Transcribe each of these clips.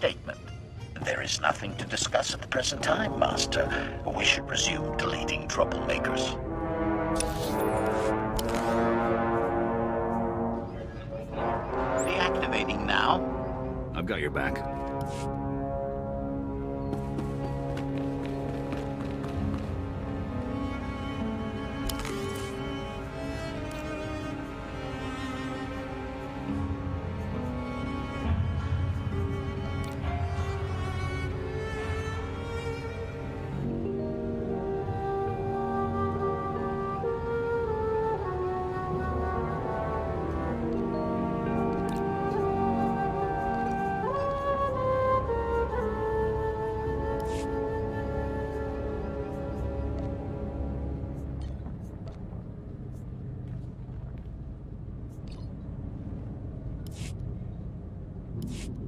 statement. There is nothing to discuss at the present time, Master. We should resume deleting troublemakers. Deactivating now. I've got your back.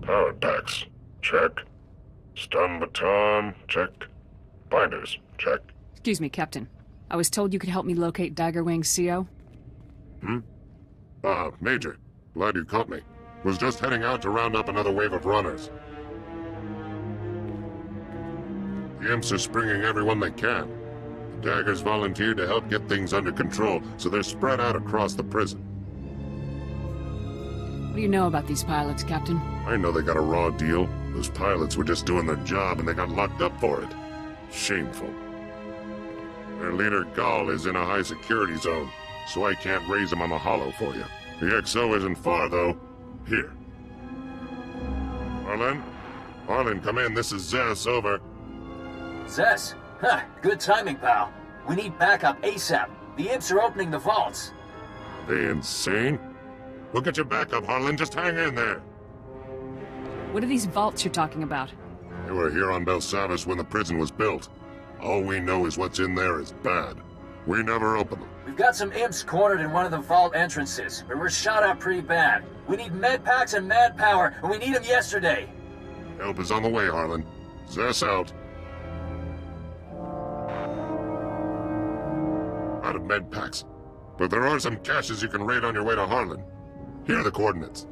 Power packs, check. Stun baton, check. Binders, check. Excuse me, Captain. I was told you could help me locate Daggerwing's CO. Major. Glad you caught me. Was just heading out to round up another wave of runners. The imps are springing everyone they can. The Daggers volunteered to help get things under control, so they're spread out across the prison. What do you know about these pilots, Captain? I know they got a raw deal. Those pilots were just doing their job and they got locked up for it. Shameful. Their leader, Gall, is in a high security zone, so I can't raise him on the hollow for you. The XO isn't far, though. Here. Harlan? Harlan, come in. This is Zess, over. Zess? Huh, good timing, pal. We need backup ASAP. The imps are opening the vaults. They insane? We'll get your backup, Harlan. Just hang in there. What are these vaults you're talking about? They were here on Belsavis when the prison was built. All we know is what's in there is bad. We never open them. We've got some imps cornered in one of the vault entrances, but we're shot out pretty bad. We need med packs and manpower, and we need them yesterday. Help is on the way, Harlan. Zess out. Out of med packs. But there are some caches you can raid on your way to Harlan. Here are the coordinates.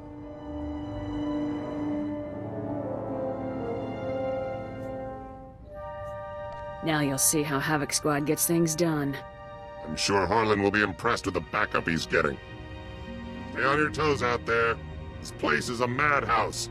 Now you'll see how Havoc Squad gets things done. I'm sure Harlan will be impressed with the backup he's getting. Stay on your toes out there. This place is a madhouse.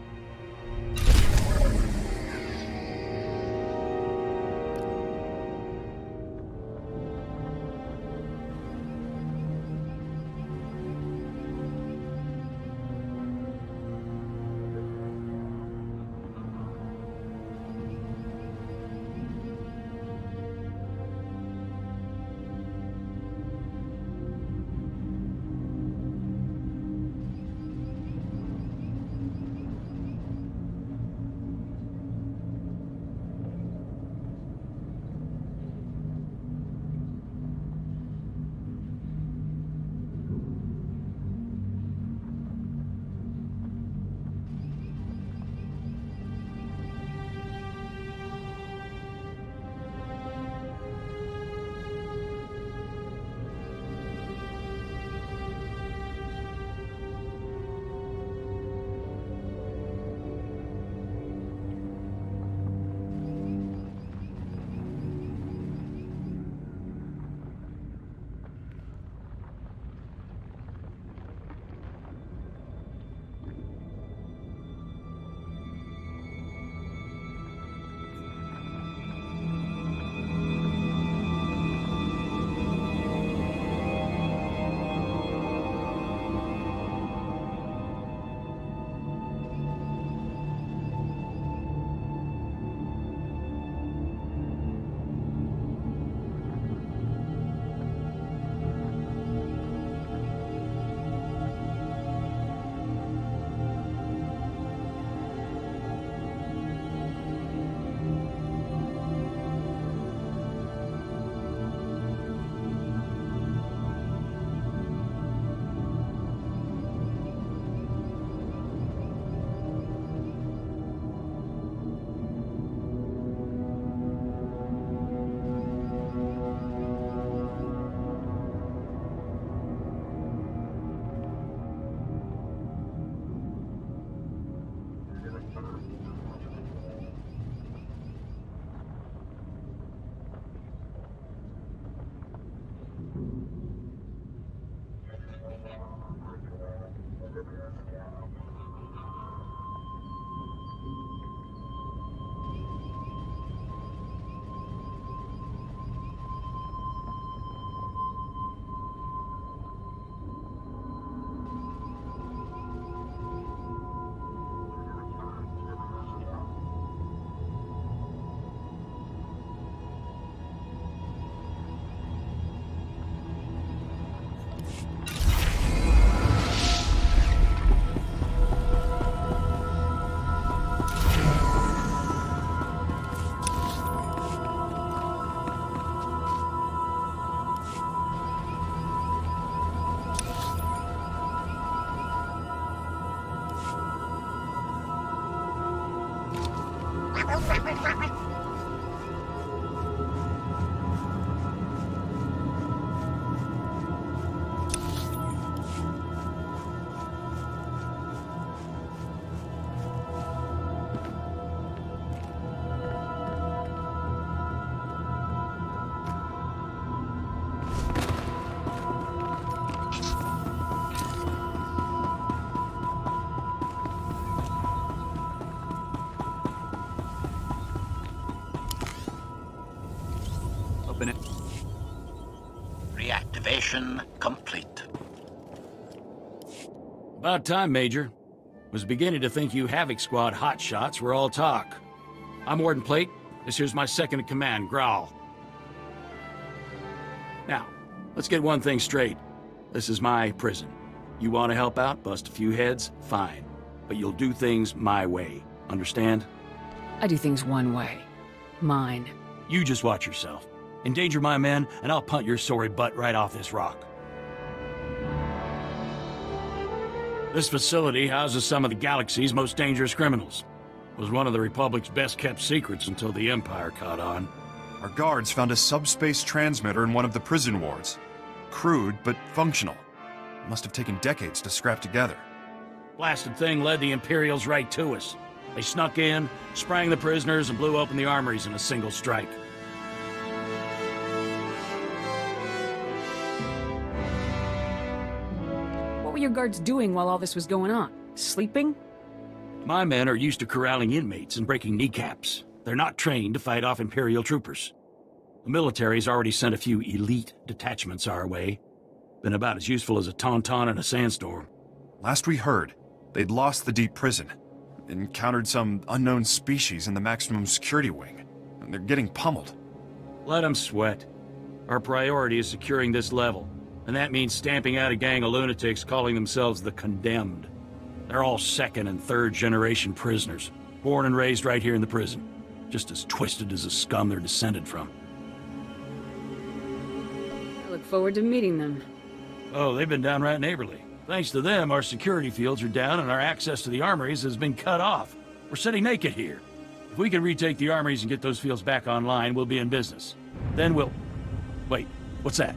Open it. Reactivation complete. About time, Major. Was beginning to think you Havoc Squad hotshots were all talk. I'm Warden Plate. This here's my second-in-command, Growl. Now, let's get one thing straight. This is my prison. You want to help out, bust a few heads, fine. But you'll do things my way. Understand? I do things one way. Mine. You just watch yourself. Endanger my men, and I'll punt your sorry butt right off this rock. This facility houses some of the galaxy's most dangerous criminals. It was one of the Republic's best-kept secrets until the Empire caught on. Our guards found a subspace transmitter in one of the prison wards. Crude, but functional. It must have taken decades to scrap together. Blasted thing led the Imperials right to us. They snuck in, sprang the prisoners, and blew open the armories in a single strike. What were your guards doing while all this was going on? Sleeping? My men are used to corralling inmates and breaking kneecaps. They're not trained to fight off Imperial troopers. The military's already sent a few elite detachments our way. Been about as useful as a tauntaun in a sandstorm. Last we heard, they'd lost the deep prison. Encountered some unknown species in the maximum security wing. And they're getting pummeled. Let them sweat. Our priority is securing this level. And that means stamping out a gang of lunatics calling themselves the Condemned. They're all second and third generation prisoners, born and raised right here in the prison. Just as twisted as the scum they're descended from. I look forward to meeting them. Oh, they've been downright neighborly. Thanks to them, our security fields are down and our access to the armories has been cut off. We're sitting naked here. If we can retake the armories and get those fields back online, we'll be in business. Then we'll... Wait, what's that?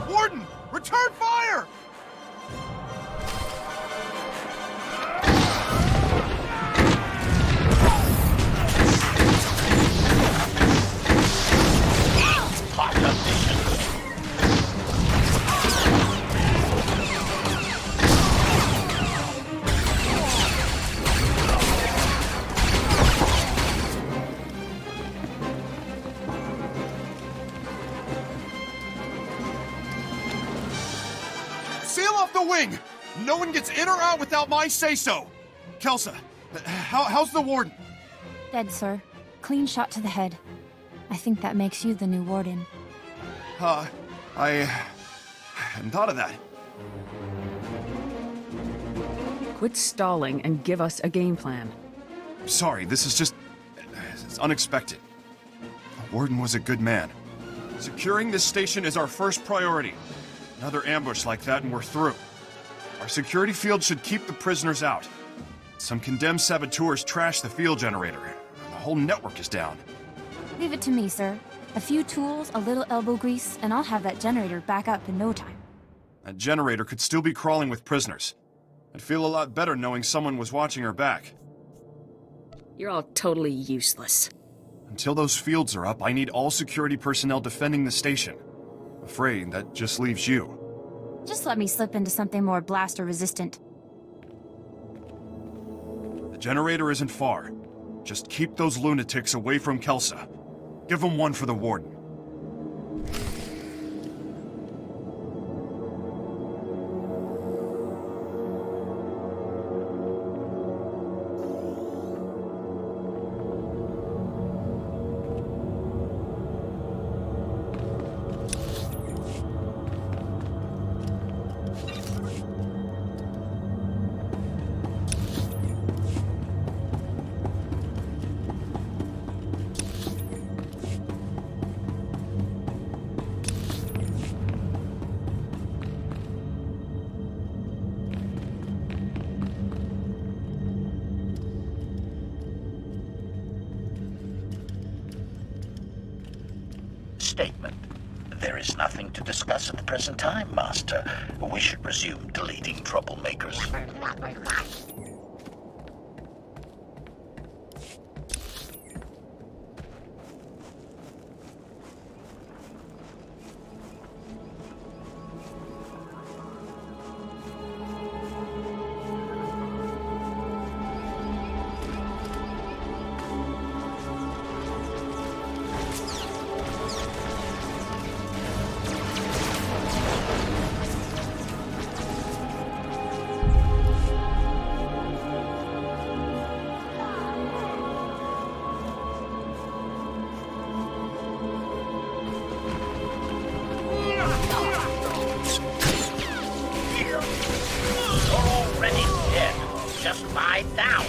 Warden! Return fire! Plot updated. Seal off the wing! No one gets in or out without my say-so! Kelsa, how's the warden? Dead, sir. Clean shot to the head. I think that makes you the new warden. I hadn't thought of that. Quit stalling and give us a game plan. Sorry, this is just... it's unexpected. The warden was a good man. Securing this station is our first priority. Another ambush like that and we're through. Our security field should keep the prisoners out. Some condemned saboteurs trashed the field generator. The whole network is down. Leave it to me, sir. A few tools, a little elbow grease, and I'll have that generator back up in no time. That generator could still be crawling with prisoners. I'd feel a lot better knowing someone was watching her back. You're all totally useless. Until those fields are up, I need all security personnel defending the station. Afraid that just leaves you. Just let me slip into something more blaster-resistant. The generator isn't far. Just keep those lunatics away from Kelsa. Give them one for the warden. statement. There is nothing to discuss at the present time, Master. We should resume deleting troublemakers. Just lie down.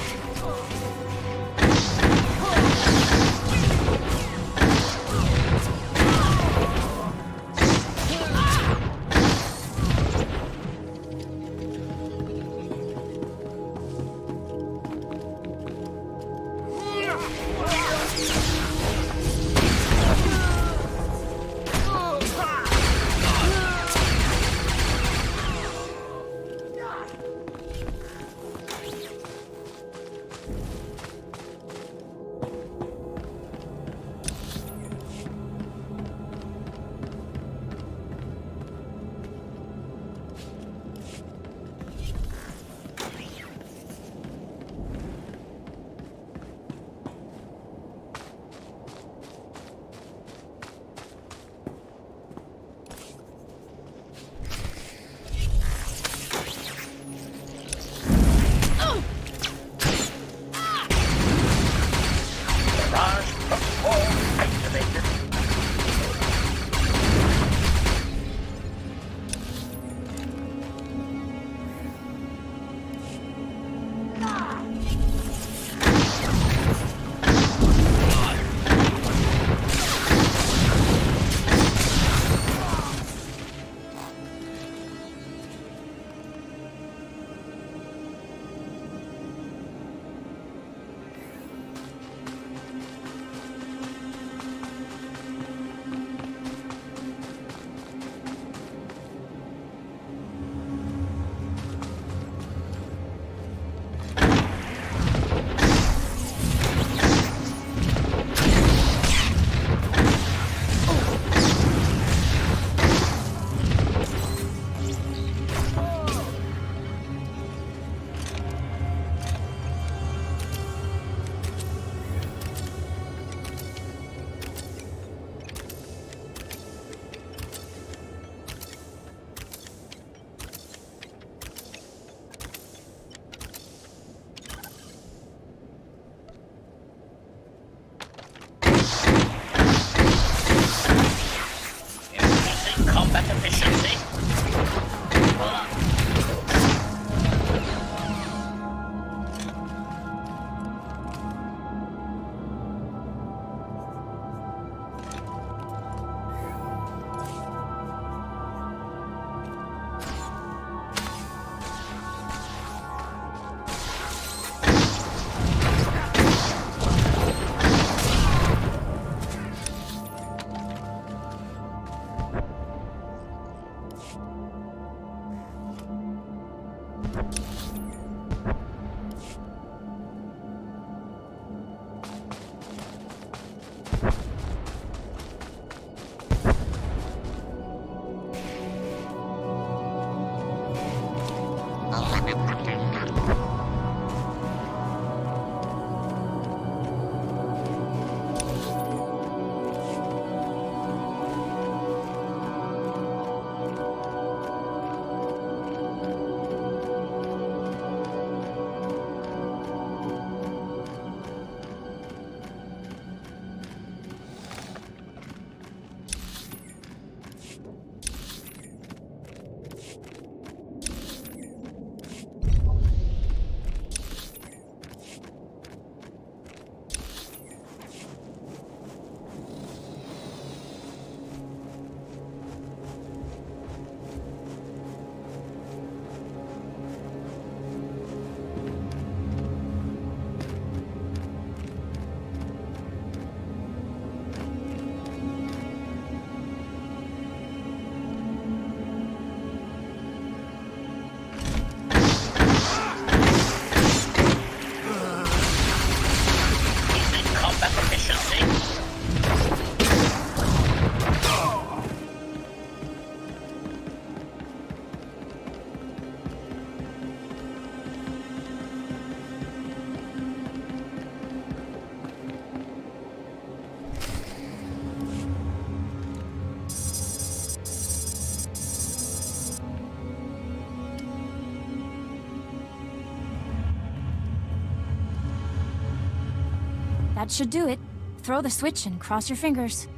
That should do it. Throw the switch and cross your fingers.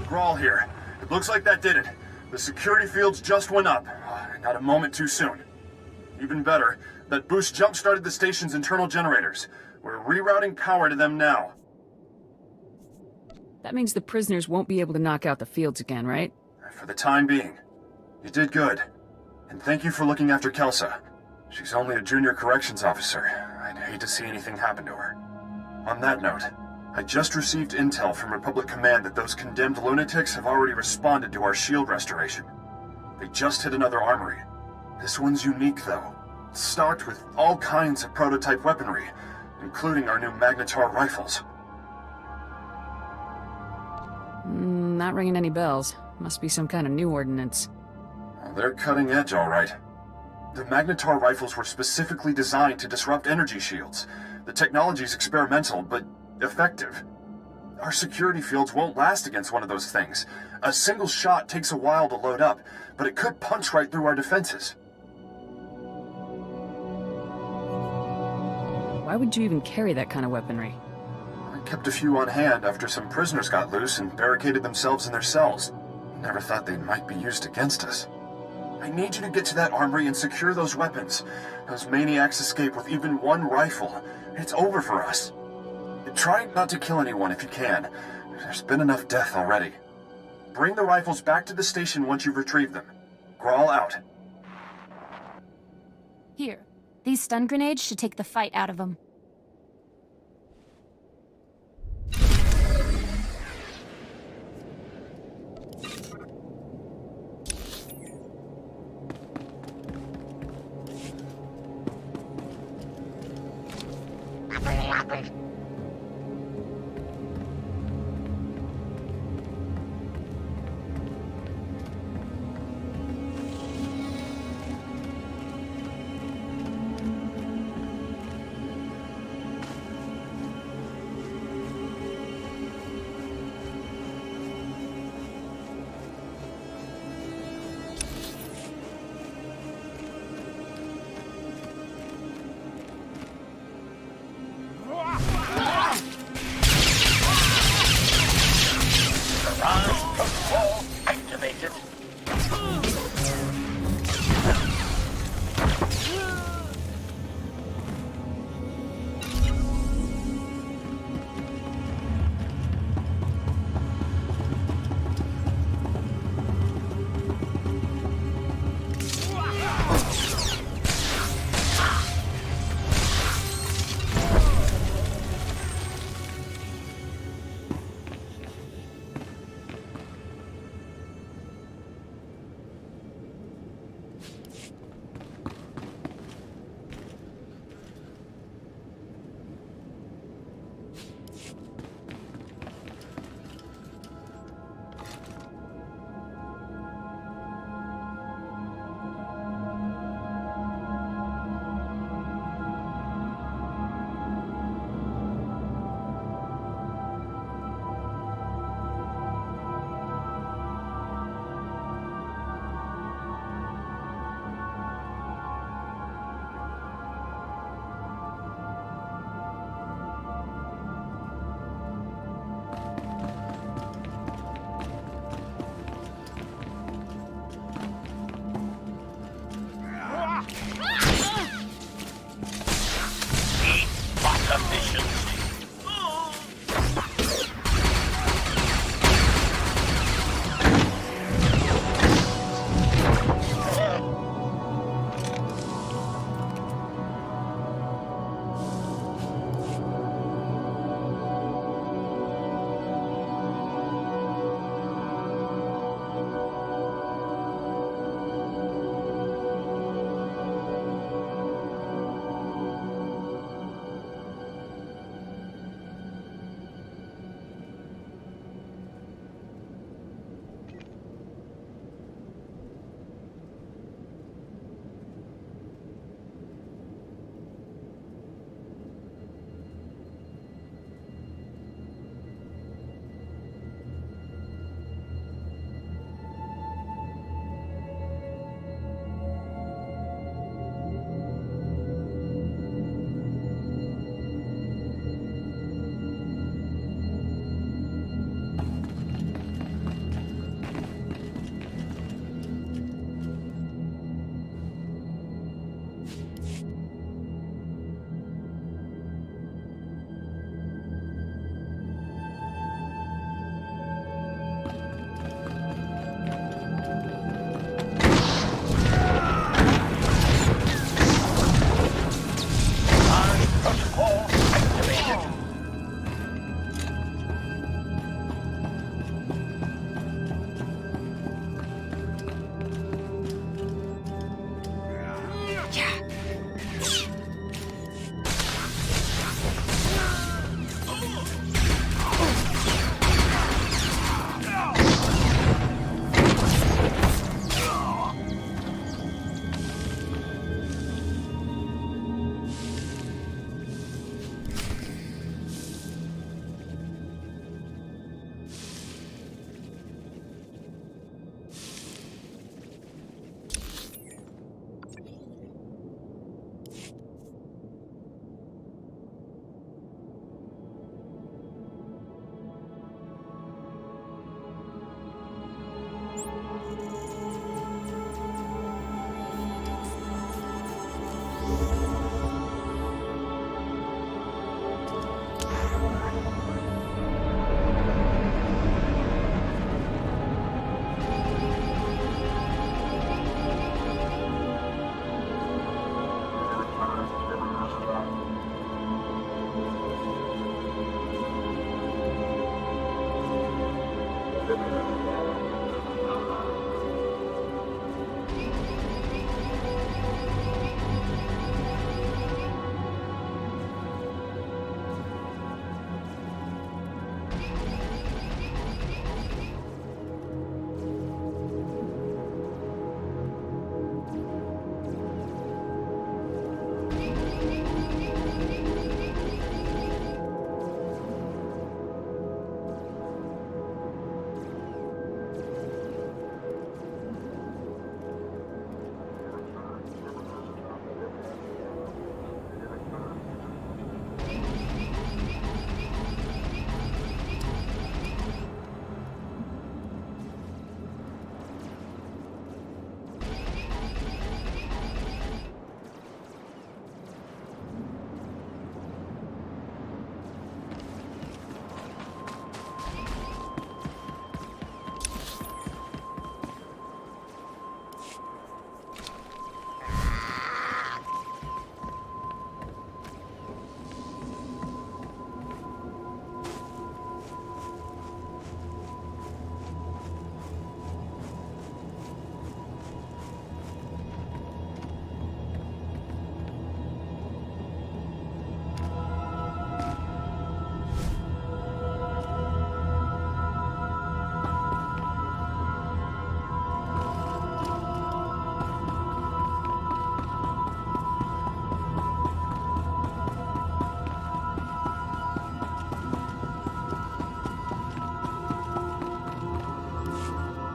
Grawl here. It looks like that did it. The security fields just went up. Not a moment too soon. Even better, that boost jump-started the station's internal generators. We're rerouting power to them now. That means the prisoners won't be able to knock out the fields again, right? For the time being. You did good. And thank you for looking after Kelsa. She's only a junior corrections officer. I'd hate to see anything happen to her. On that note, I just received intel from Republic Command that those condemned lunatics have already responded to our shield restoration. They just hit another armory. This one's unique, though. It's stocked with all kinds of prototype weaponry, including our new Magnetar rifles. Not ringing any bells. Must be some kind of new ordinance. Well, they're cutting edge, all right. The Magnetar rifles were specifically designed to disrupt energy shields. The technology's experimental, but effective. Our security fields won't last against one of those things. A single shot takes a while to load up, but it could punch right through our defenses. Why would you even carry that kind of weaponry? I kept a few on hand after some prisoners got loose and barricaded themselves in their cells. Never thought they might be used against us. I need you to get to that armory and secure those weapons. Those maniacs escape with even one rifle. It's over for us. Try not to kill anyone if you can. There's been enough death already. Bring the rifles back to the station once you've retrieved them. Grawl out. Here. These stun grenades should take the fight out of them.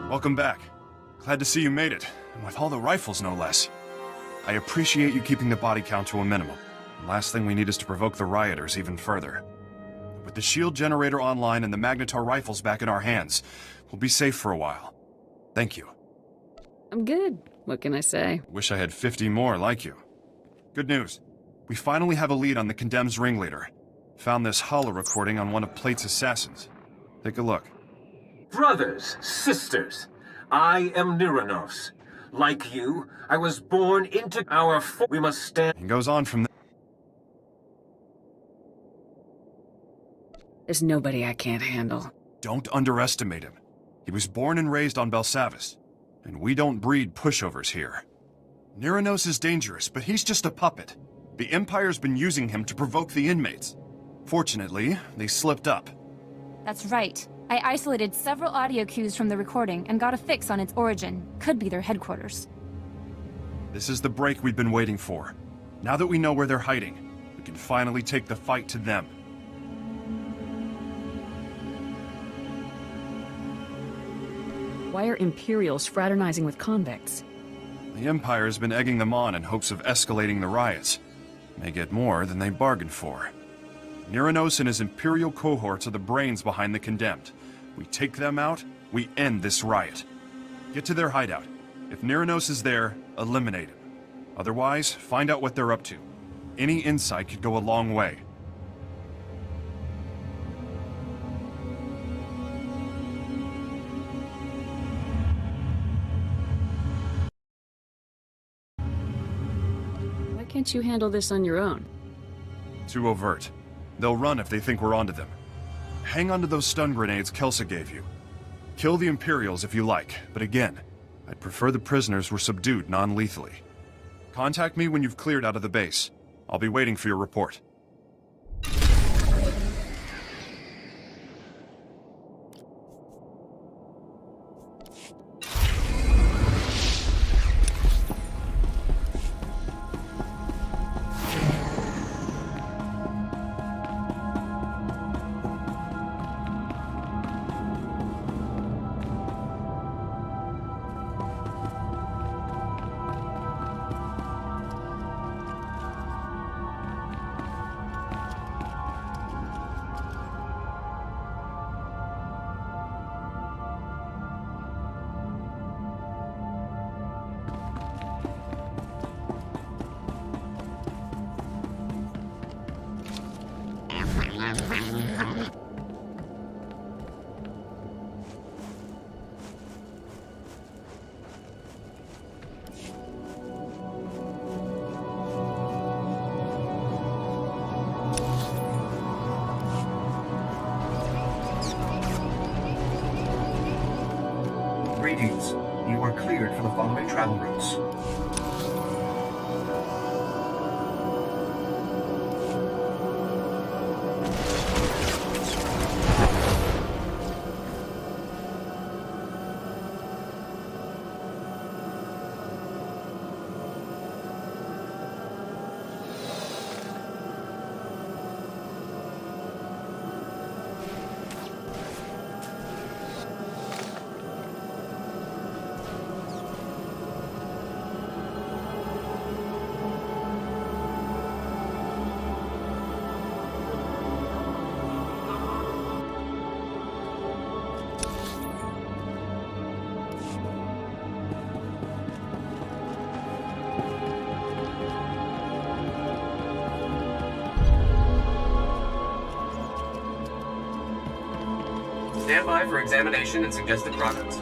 Welcome back. Glad to see you made it, and with all the rifles no less. I appreciate you keeping the body count to a minimum. The last thing we need is to provoke the rioters even further. With the shield generator online and the Magnetar rifles back in our hands, we'll be safe for a while. Thank you. I'm good. What can I say? Wish I had 50 more like you. Good news. We finally have a lead on the Condemned's ringleader. Found this holo recording on one of Plate's assassins. Take a look. Brothers, sisters, I am Nyranos. Like you, I was born into our we must stand. He goes on from there. There's nobody I can't handle. Don't underestimate him. He was born and raised on Belsavis, and we don't breed pushovers here. Nyranos is dangerous, but he's just a puppet. The Empire's been using him to provoke the inmates. Fortunately, they slipped up. That's right. I isolated several audio cues from the recording and got a fix on its origin. Could be their headquarters. This is the break we've been waiting for. Now that we know where they're hiding, we can finally take the fight to them. Why are Imperials fraternizing with convicts? The Empire has been egging them on in hopes of escalating the riots. May get more than they bargained for. Nyranos and his Imperial cohorts are the brains behind the Condemned. We take them out, we end this riot. Get to their hideout. If Nyranos is there, eliminate him. Otherwise, find out what they're up to. Any insight could go a long way. Why can't you handle this on your own? Too overt. They'll run if they think we're onto them. Hang on to those stun grenades Kelsa gave you. Kill the Imperials if you like, but again, I'd prefer the prisoners were subdued non-lethally. Contact me when you've cleared out of the base. I'll be waiting for your report. Greetings. You are cleared for the following travel routes. Stand by for examination and suggested progress.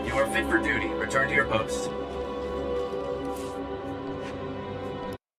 You are fit for duty. Return to your post.